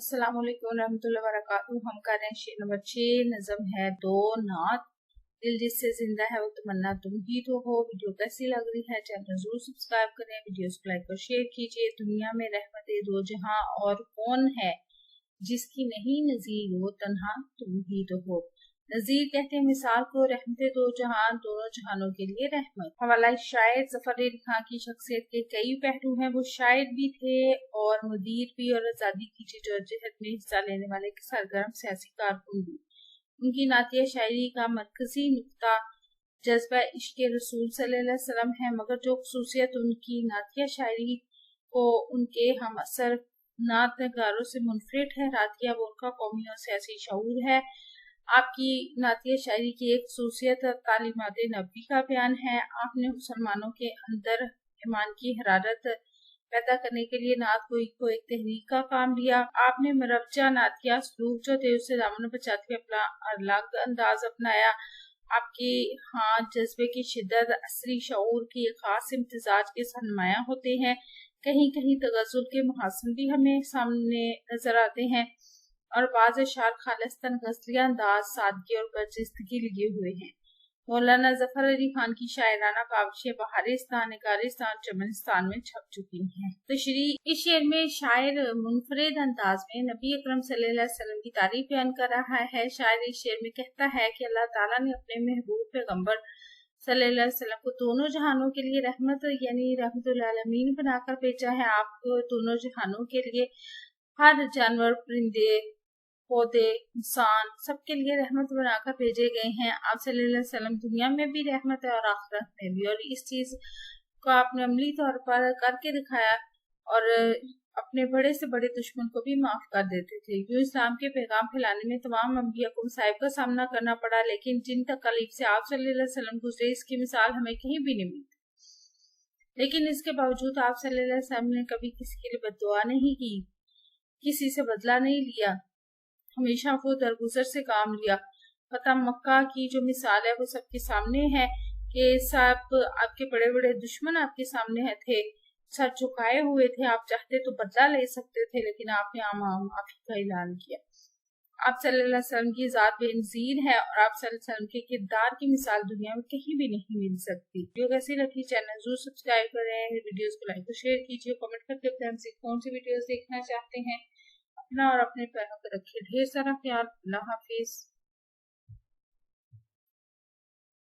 अस्सलाम वालेकुम रहमतुल्लाहि व बरकातुहू। हम कर रहे हैं शेर नंबर 6। नज़म है दो नात। दिल जिससे जिंदा है वो तमन्ना तुम ही तो हो। वीडियो कैसी लग रही है चैनल जरूर सब्सक्राइब करें, वीडियोस को लाइक और शेयर कीजिए। दुनिया में रहमत दो जहां और कौन है जिसकी नहीं नजीर, वो तन्हा तुम ही तो हो। नजीर कहते हैं मिसाल को, रहमत दो जहां दोनों जहानों के लिए रहमत। हवाला शायर ज़फ़र अली खां की शख्सियत के कई पहलू हैं। वो शायर भी थे और मुदीर भी और आज़ादी की जदोजहद में हिस्सा लेने वाले सरगर्म सियासी कारकुन भी। उनकी नातिया शायरी का मरकजी नुक्ता जज्बा इश्क़ रसूल सल्लल्लाहु अलैहि वसल्लम है, मगर जो खसूसियत उनकी नातिया शायरी को उनके हम असर नात नगारों से मुनफरिद है, रातिया वो उनका कौमी और सियासी शऊर है। आपकी नातिया शायरी की एक खसूसियत तालीमात नबी का बयान है। आपने मुसलमानों के अंदर ईमान की हरारत पैदा करने के लिए नात को एक तहरीक का काम लिया। आपने मरवजा नातिया सलूक जो थे उससे दामन बचाते अपना अलग अंदाज अपनाया। आपके हाँ जज्बे की शिद्दत असरी शऊर की एक खास इम्तिजाज के सरमाया होते हैं। कहीं कहीं तगज़ुल के मुहासिन भी हमें सामने नजर आते हैं और बाज़ अशार खालिस्तान गज़लिया अंदाज, सादगी और बर्जिस्तगी लिए हुए हैं। मौलाना ज़फ़र अली खान की शायराना काविशें बहारिस्तान, निगारिस्तान, चमनिस्तान में छप चुकी हैं। तशरीह इस शेर में शायर मुनफरिद अंदाज में नबी अकरम सल्लल्लाहु अलैहि वसल्लम की तारीफ बयान कर रहा है। शायर इस शेर में कहता है कि अल्लाह ताला ने अपने महबूब पैगंबर सल्लल्लाहु अलैहि वसल्लम को दोनों जहानों के लिए रहमत यानी रहमतुल आलमीन बनाकर भेजा है। आप दोनों जहानों के लिए हर जानवर, परिंदे, पौधे, इंसान सबके लिए रहमत बनाकर भेजे गए हैं। आप सल्लल्लाहु अलैहि वसल्लम दुनिया में भी रहमत है और आखिरत में भी, और इस चीज को आपने अमली तौर पर करके दिखाया और अपने बड़े से बड़े दुश्मन को भी माफ कर देते थे। यूँ इस्लाम के पैगाम फैलाने में तमाम अंबिया को मसाइब का सामना करना पड़ा, लेकिन जिन तकलीफ से आप सल्लल्लाहु अलैहि वसल्लम गुजरे इसकी मिसाल हमें कहीं भी नहीं मिलती। लेकिन इसके बावजूद आप सल्लल्लाहु अलैहि वसल्लम ने कभी किसी के लिए बद्दुआ नहीं की, किसी से बदला नहीं लिया, हमेशा वो दरगुजर से काम लिया। फतह मक्का की जो मिसाल है वो सबके सामने है कि सब आपके बड़े बड़े दुश्मन आपके सामने थे, सर झुकाए हुए थे। आप चाहते तो बदला ले सकते थे, लेकिन आपने आम माफी का ऐलान किया। आप सल्लल्लाहु अलैहि वसल्लम की ज़ात बेनज़ीर है और आप सल्लल्लाहु अलैहि वसल्लम के किरदार की मिसाल दुनिया में कहीं भी नहीं मिल सकती। वीडियो कैसी लगी चैनल जरूर सब्सक्राइब करें, वीडियोस को लाइक और शेयर कीजिए, कमेंट करके बताएं हमसे कौन सी वीडियोस देखना चाहते हैं। अपना और अपने पैरों पर रखिए ढेर सारा ख्याल। अल्लाह हाफिज।